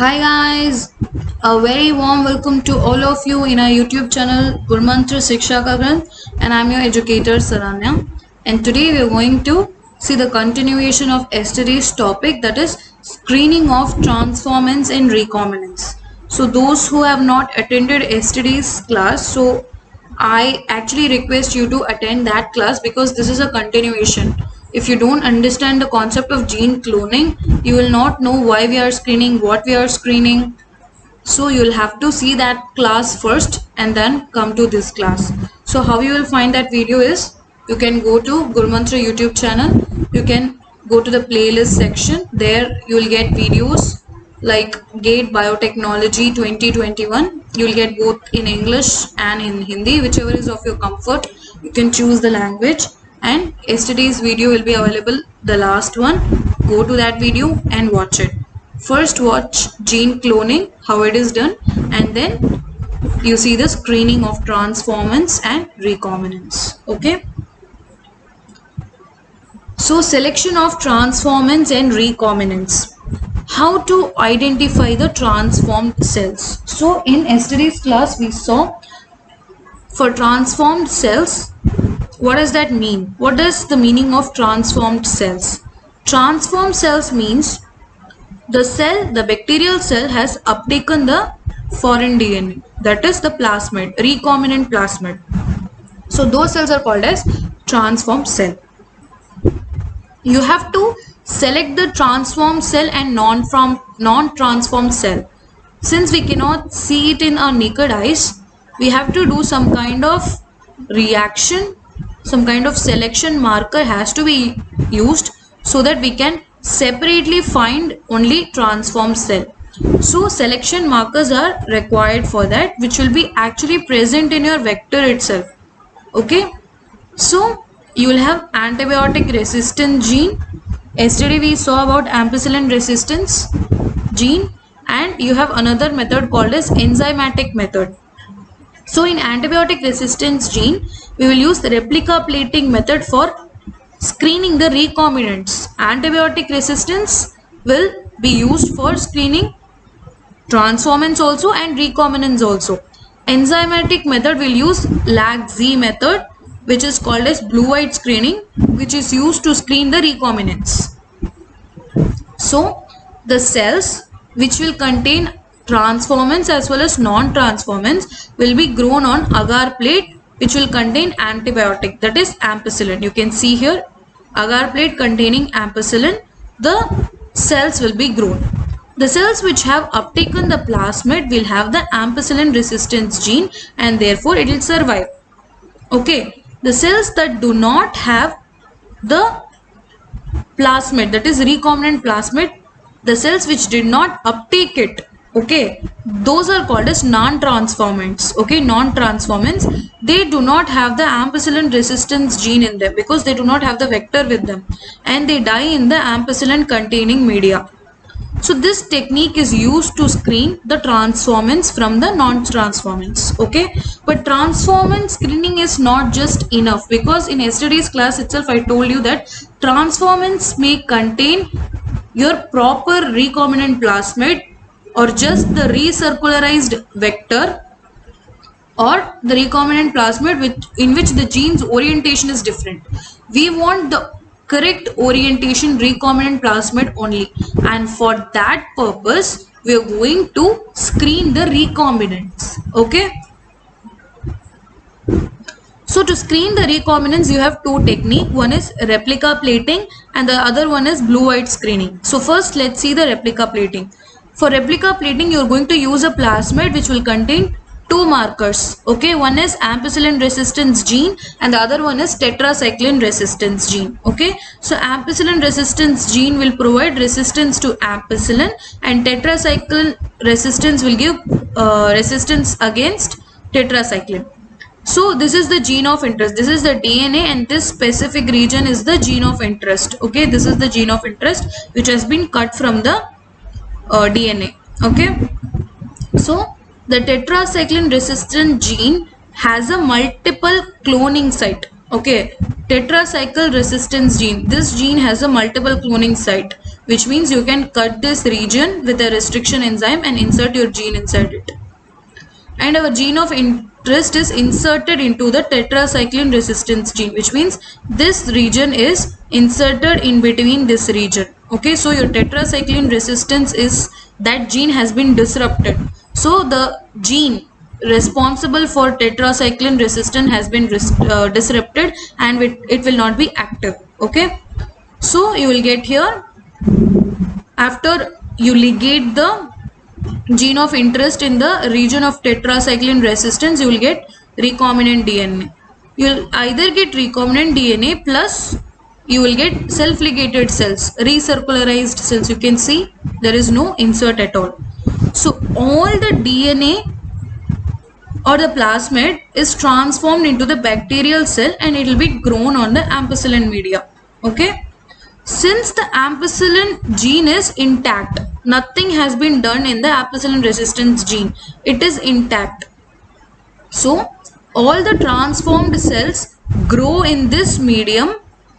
Hi guys, a very warm welcome to all of you in our YouTube channel Gurmantra Shiksha ka Granth, and I'm your educator Saranya. And today we are going to see the continuation of yesterday's topic, that is screening of transformants and recombinants. So those who have not attended yesterday's class, so I actually request you to attend that class because this is a continuation. If you don't understand the concept of gene cloning, you will not know why we are screening, what we are screening. So you'll have to see that class first and then come to this class. So how you will find that video is, you can go to Gurmantra YouTube channel, you can go to the playlist section. There you will get videos like GATE Biotechnology 2021. You'll get both in English and in Hindi, whichever is of your comfort. You can choose the language, and yesterday's video will be available, the last one. Go to that video and watch it. First watch gene cloning, how it is done, and then you see the screening of transformants and recombinants. Okay, so selection of transformants and recombinants. How to identify the transformed cells. So in yesterday's class we saw, for transformed cells, what does that mean? What is the meaning of transformed cells? Transformed cells means the cell, the bacterial cell, has uptaken the foreign DNA, that is the plasmid, recombinant plasmid. So those cells are called as transformed cell. You have to select the transformed cell and non-transformed cell. Since we cannot see it in our naked eyes, we have to do some kind of reaction, some kind of selection marker has to be used so that we can separately find only transformed cell. So selection markers are required for that, which will be actually present in your vector itself. Okay, so you will have antibiotic resistance gene. Yesterday we saw about ampicillin resistance gene, and you have another method called as enzymatic method. So in antibiotic resistance gene, we will use the replica plating method for screening the recombinants. Antibiotic resistance will be used for screening transformants also and recombinants also. Enzymatic method will use LAG-Z method, which is called as blue-white screening, which is used to screen the recombinants. So the cells which will contain transformants as well as non-transformants will be grown on agar plate, which will contain antibiotic, that is ampicillin. You can see here agar plate containing ampicillin, the cells will be grown. The cells which have uptaken the plasmid will have the ampicillin resistance gene, and therefore it will survive. Okay, the cells that do not have the plasmid, that is recombinant plasmid, the cells which did not uptake it, okay, those are called as non-transformants. Okay, non-transformants, they do not have the ampicillin resistance gene in them because they do not have the vector with them, and they die in the ampicillin containing media. So this technique is used to screen the transformants from the non-transformants. Okay, but transformant screening is not just enough, because in yesterday's class itself I told you that transformants may contain your proper recombinant plasmid, or just the recircularized vector, or the recombinant plasmid in which the gene's orientation is different. We want the correct orientation recombinant plasmid only, and for that purpose we are going to screen the recombinants. Okay, so to screen the recombinants you have two techniques. One is replica plating and the other one is blue-white screening. So first let's see the replica plating. For replica plating you are going to use a plasmid which will contain two markers. Okay, one is ampicillin resistance gene and the other one is tetracycline resistance gene. Okay, so ampicillin resistance gene will provide resistance to ampicillin, and tetracycline resistance will give resistance against tetracycline. So this is the gene of interest, this is the DNA, and this specific region is the gene of interest. Okay, this is the gene of interest which has been cut from the DNA. Okay, so the tetracycline resistant gene has a multiple cloning site. Okay, tetracycle resistance gene, this gene has a multiple cloning site. which means you can cut this region with a restriction enzyme and insert your gene inside it. And our gene of interest is inserted into the tetracycline resistance gene, which means this region is inserted in between this region. Okay, so your tetracycline resistance is, that gene has been disrupted. So the gene responsible for tetracycline resistance has been disrupted, and it will not be active. Okay, so you will get here, after you ligate the gene of interest in the region of tetracycline resistance, you will get recombinant DNA. You will either get recombinant DNA plus you will get self-ligated cells, recircularized cells. You can see there is no insert at all. So all the DNA or the plasmid is transformed into the bacterial cell and it will be grown on the ampicillin media. Okay, since the ampicillin gene is intact, nothing has been done in the ampicillin resistance gene, it is intact. So all the transformed cells grow in this medium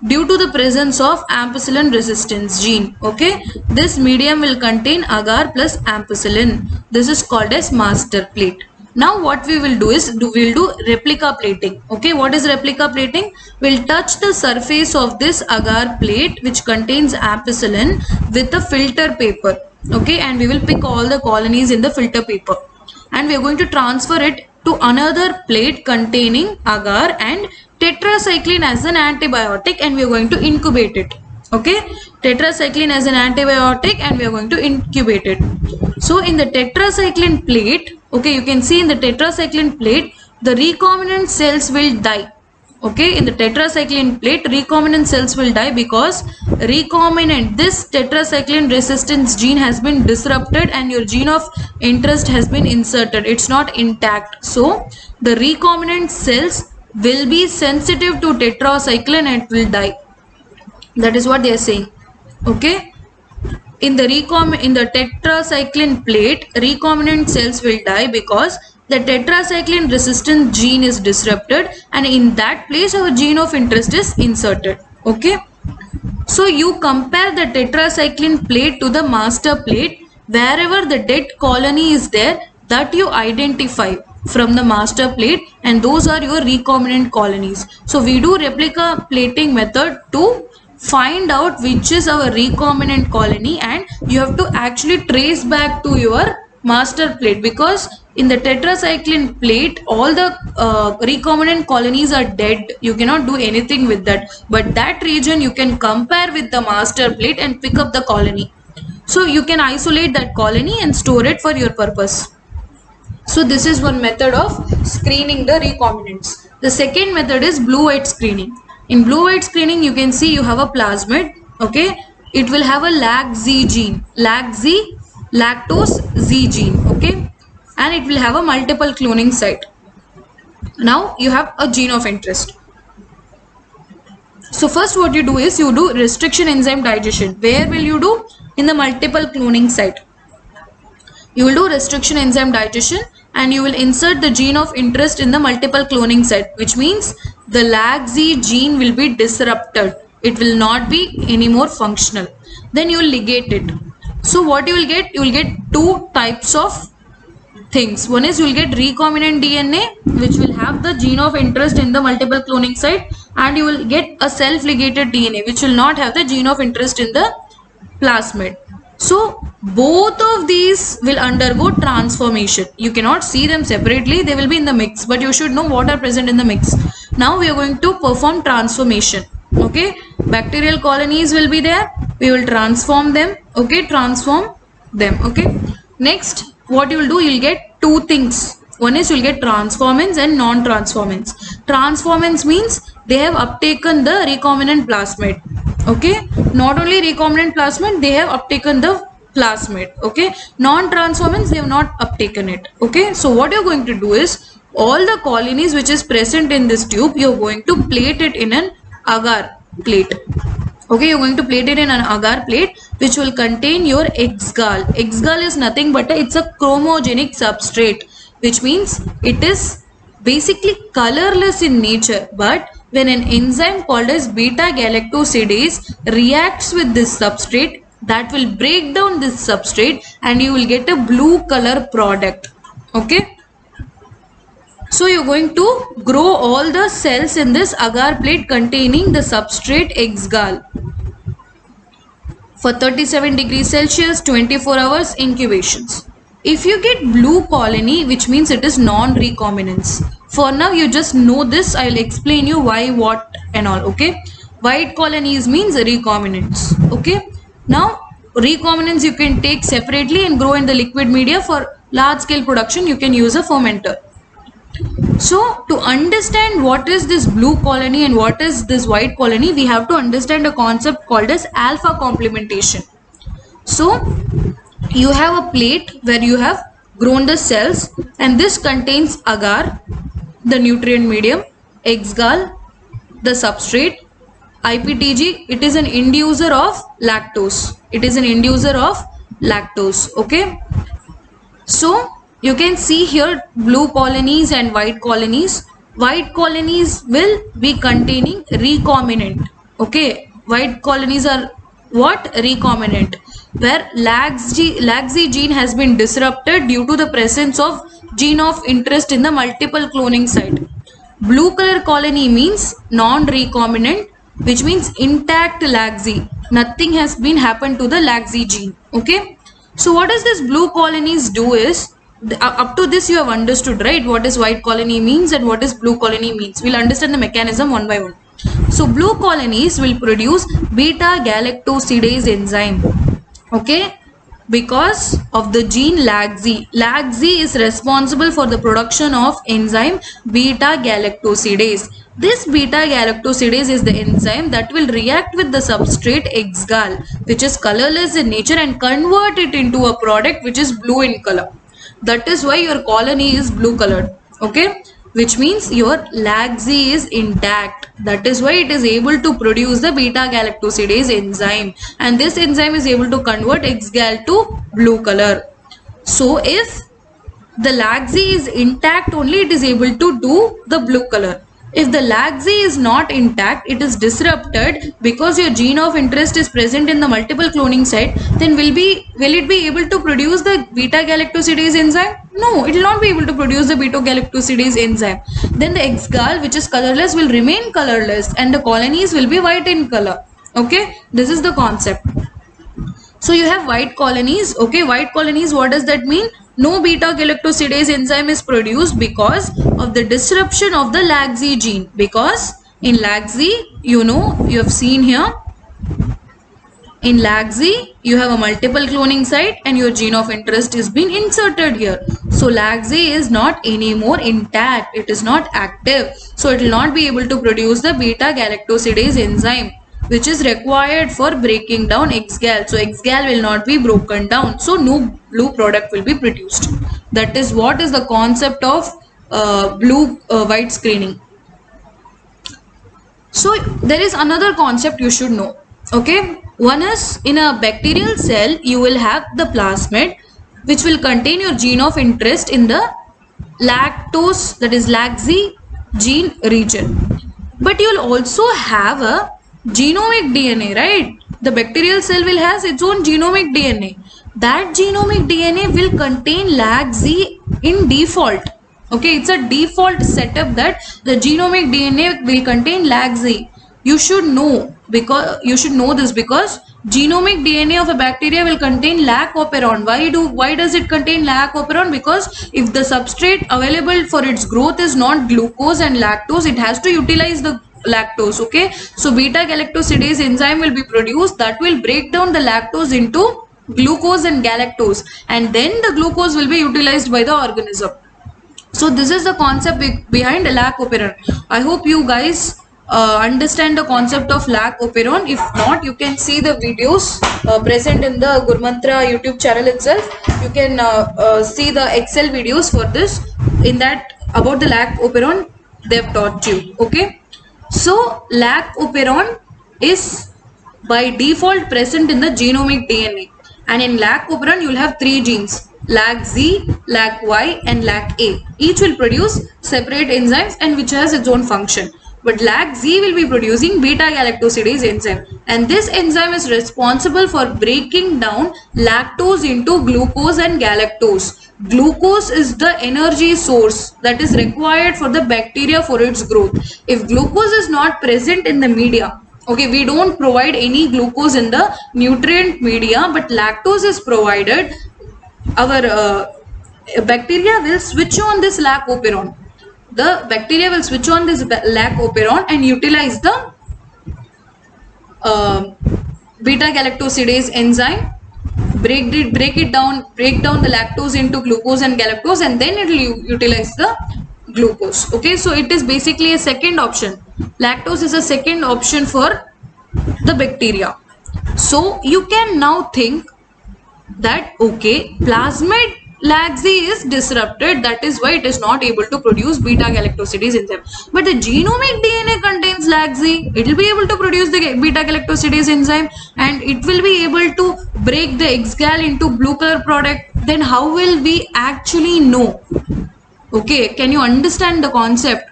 due to the presence of ampicillin resistance gene. Okay, this medium will contain agar plus ampicillin. This is called as master plate. Now what we will do is we'll do replica plating. Okay, what is replica plating? We'll touch the surface of this agar plate which contains ampicillin with a filter paper. Okay, and we will pick all the colonies in the filter paper, and we are going to transfer it to another plate containing agar and tetracycline as an antibiotic, and we are going to incubate it. Okay, tetracycline as an antibiotic, and we are going to incubate it. So in the tetracycline plate, okay, you can see in the tetracycline plate the recombinant cells will die. Okay, in the tetracycline plate recombinant cells will die because recombinant, this tetracycline resistance gene has been disrupted and your gene of interest has been inserted. It's not intact. So the recombinant cells will be sensitive to tetracycline and will die. That is what they are saying. Okay, in the tetracycline plate recombinant cells will die because the tetracycline resistant gene is disrupted, and in that place our gene of interest is inserted. Okay, so you compare the tetracycline plate to the master plate. Wherever the dead colony is there, that you identify from the master plate, and those are your recombinant colonies. So we do replica plating method to find out which is our recombinant colony, and you have to actually trace back to your master plate, because in the tetracycline plate all the recombinant colonies are dead. You cannot do anything with that, but that region you can compare with the master plate and pick up the colony. So you can isolate that colony and store it for your purpose. So this is one method of screening the recombinants. The second method is blue-white screening. In blue-white screening, you can see you have a plasmid. Okay, it will have a LAC-Z gene, LAC-Z, lactose Z gene. Okay, and it will have a multiple cloning site. Now you have a gene of interest. So first what you do is you do restriction enzyme digestion. Where will you do? In the multiple cloning site. You will do restriction enzyme digestion and you will insert the gene of interest in the multiple cloning site, which means the LAC-Z gene will be disrupted. It will not be anymore functional. Then you will ligate it. So what you will get? You will get two types of things. One is you will get recombinant DNA, which will have the gene of interest in the multiple cloning site, and you will get a self-ligated DNA, which will not have the gene of interest in the plasmid. So both of these will undergo transformation. You cannot see them separately, they will be in the mix, but you should know what are present in the mix. Now we are going to perform transformation. Okay, bacterial colonies will be there, we will transform them. Okay, transform them. Okay, next what you will do, you will get two things. One is you will get transformants and non-transformants. Transformants means they have uptaken the recombinant plasmid. Okay, not only recombinant plasmid, they have uptaken the plasmid. Okay, non-transformants, they have not uptaken it. Okay, so what you are going to do is all the colonies which is present in this tube, you are going to plate it in an agar plate. Okay, you are going to plate it in an agar plate which will contain your X-gall. X-gall is nothing but it's a chromogenic substrate, which means it is basically colorless in nature, but when an enzyme called as beta-galactosidase reacts with this substrate, that will break down this substrate and you will get a blue color product. Okay. So you're going to grow all the cells in this agar plate containing the substrate X-gal for 37 degrees Celsius, 24 hours incubations. If you get blue colony, which means it is non-recombinance. For now, you just know this. I will explain you why, what and all. Okay. White colonies means recombinants. Okay. Now, recombinants you can take separately and grow in the liquid media. For large scale production, you can use a fermenter. So to understand what is this blue colony and what is this white colony, we have to understand a concept called as alpha complementation. So you have a plate where you have grown the cells and this contains agar, the nutrient medium, X-gal, the substrate, IPTG, it is an inducer of lactose. It is an inducer of lactose. Okay. So you can see here blue colonies and white colonies. White colonies will be containing recombinant. Okay. White colonies are what? Recombinant. Where LAGZ gene has been disrupted due to the presence of gene of interest in the multiple cloning site. Blue color colony means non-recombinant, which means intact LAGZ. Nothing has been happened to the LAGZ gene. Okay. So what does this blue colonies do is, up to this you have understood, right, what is white colony means and what is blue colony means. We'll understand the mechanism one by one. So blue colonies will produce beta galactosidase enzyme. Okay, because of the gene LAGZ. LAGZ is responsible for the production of enzyme beta galactosidase. This beta galactosidase is the enzyme that will react with the substrate X-gal, which is colorless in nature, and convert it into a product which is blue in color. That is why your colony is blue colored. Okay, which means your LAGZ is intact. That is why it is able to produce the beta galactosidase enzyme, and this enzyme is able to convert X-gal to blue color. So if the LAGZ is intact only, it is able to do the blue color. If the LAGZ is not intact, it is disrupted because your gene of interest is present in the multiple cloning site, then will it be able to produce the beta galactosidase enzyme? No, it will not be able to produce the beta galactosidase enzyme. Then the X-gal, which is colorless, will remain colorless and the colonies will be white in color. Okay, this is the concept. So you have white colonies. Okay, white colonies, what does that mean? No beta galactosidase enzyme is produced because of the disruption of the LAGZ gene. Because in LAGZ, you have seen here, in LAGZ, you have a multiple cloning site and your gene of interest is being inserted here. So LAGZ is not anymore intact. It is not active. So it will not be able to produce the beta galactosidase enzyme, which is required for breaking down X-gal. So X-gal will not be broken down. So no blue product will be produced. That is what is the concept of blue-white screening. So there is another concept you should know. Okay, one is, in a bacterial cell, you will have the plasmid, which will contain your gene of interest in the lactose, that is LAGZ gene region. But you will also have a genomic DNA, right? The bacterial cell will has its own genomic DNA. That genomic DNA will contain LAGZ in default. Okay, it's a default setup that the genomic DNA will contain LAGZ. You should know this because genomic DNA of a bacteria will contain lac operon. Why does it contain lac operon? Because if the substrate available for its growth is not glucose and lactose, it has to utilize the lactose. Okay, so beta galactosidase enzyme will be produced that will break down the lactose into glucose and galactose, and then the glucose will be utilized by the organism. So this is the concept behind lac operon. I hope you guys understand the concept of lac operon. If not, you can see the videos present in the Gurmantra YouTube channel itself. You can see the Excel videos for this. In that, about the lac operon, they have taught you. Okay, so lac operon is by default present in the genomic DNA, and in lac operon you will have three genes: LAC-Z, LAC-Y and LAC-A. Each will produce separate enzymes and which has its own function. but LAC-Z will be producing beta-galactosidase enzyme, and this enzyme is responsible for breaking down lactose into glucose and galactose. Glucose is the energy source that is required for the bacteria for its growth. If glucose is not present in the media, okay, we don't provide any glucose in the nutrient media, but lactose is provided, our bacteria will switch on this lac-operon. The bacteria will switch on this lac-operon and utilize the beta-galactosidase enzyme, break down the lactose into glucose and galactose, and then it will utilize the glucose. Okay, so it is basically a second option. Lactose is a second option for the bacteria. So you can now think that, okay, plasmid LAC-Z is disrupted, that is why it is not able to produce beta-galactosidase enzyme. But the genomic DNA contains LAC-Z, it will be able to produce the beta-galactosidase enzyme, and it will be able to break the X-gal into blue color product. Then how will we actually know? Okay, can you understand the concept?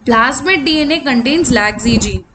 Plasmid DNA contains LAC-Z gene.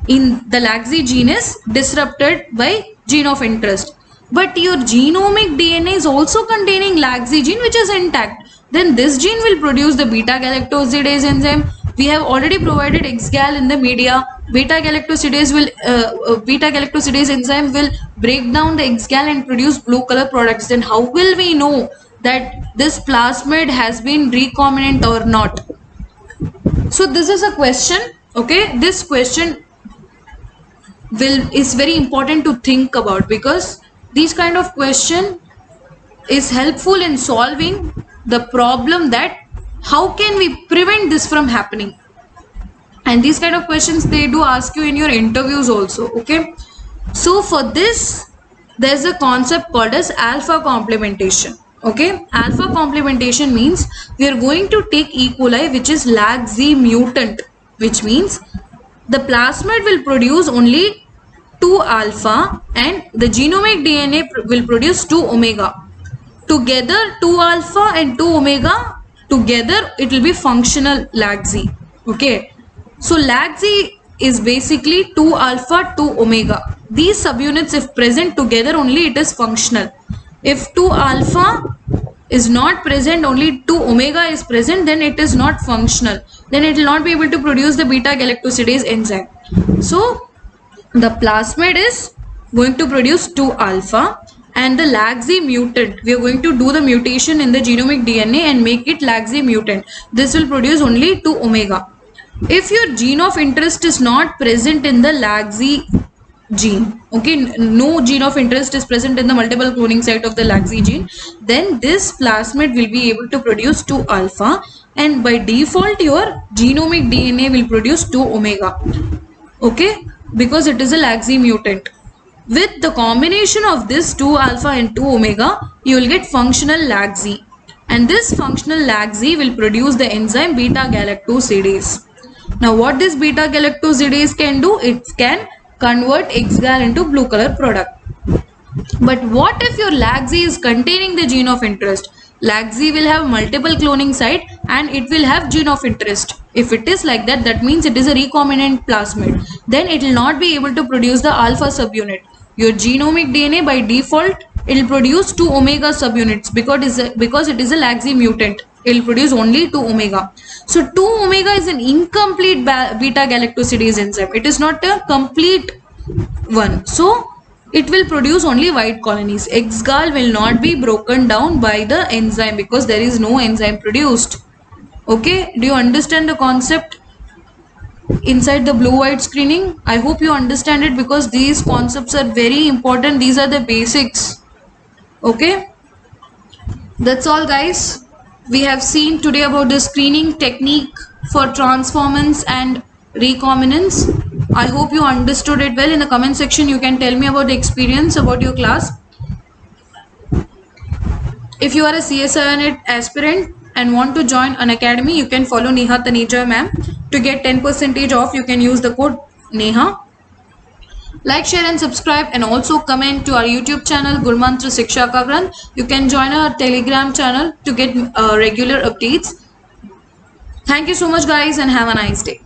In the LAC-Z gene is disrupted by gene of interest. But your genomic DNA is also containing LAC-Z gene, which is intact. Then this gene will produce the beta-galactosidase enzyme. We have already provided X-gal in the media. Beta-galactosidase enzyme will break down the X-gal and produce blue color products. Then how will we know that this plasmid has been recombinant or not? So this is a question. Okay, this question is very important to think about, because these kind of question is helpful in solving the problem that how can we prevent this from happening. And these kind of questions they do ask you in your interviews also. Okay, so for this there's a concept called as alpha complementation. Okay, alpha complementation means we are going to take E. coli, which is LAC-Z mutant, which means the plasmid will produce only 2 alpha and the genomic DNA will produce 2 omega. Together 2 alpha and 2 omega together it will be functional LAC-Z. Okay, so LAC-Z is basically 2 alpha 2 omega. These subunits if present together only it is functional. If 2 alpha is not present, only 2 omega is present, then it is not functional. Then it will not be able to produce the beta-galactosidase enzyme. So the plasmid is going to produce 2 alpha, and the LAC-Z mutant, we are going to do the mutation in the genomic DNA and make it LAC-Z mutant. This will produce only 2 omega. If your gene of interest is not present in the LAC-Z gene, okay, no gene of interest is present in the multiple cloning site of the LAC-Z gene, then this plasmid will be able to produce 2 alpha, and by default your genomic DNA will produce 2 omega. Okay, because it is a LAC-Z mutant. With the combination of this 2 alpha and 2 omega, you will get functional LAC-Z, and this functional LAC-Z will produce the enzyme beta-galactosidase. Now what this beta-galactosidase can do? It can convert X-gal into blue color product. But what if your LAC-Z is containing the gene of interest? LAC-Z will have multiple cloning site and it will have gene of interest. If it is like that, that means it is a recombinant plasmid. Then it will not be able to produce the alpha subunit. Your genomic DNA by default it will produce 2 omega subunits because it is a LAC-Z mutant. It will produce only 2 omega. So 2 omega is an incomplete beta-galactosidase enzyme. It is not a complete one. So it will produce only white colonies. X-gal will not be broken down by the enzyme because there is no enzyme produced. Okay, do you understand the concept inside the blue-white screening? I hope you understand it because these concepts are very important. These are the basics. Okay, that's all guys. We have seen today about the screening technique for transformants and recombinants. I hope you understood it well. In the comment section you can tell me about the experience about your class. If you are a CSIR aspirant and want to join an academy, you can follow Neha Taneja ma'am. To get 10% off, you can use the code Neha. Like, share and subscribe, and also comment to our YouTube channel Gurmantra Shiksha Ka Granth. You can join our Telegram channel to get regular updates. Thank you so much guys and have a nice day.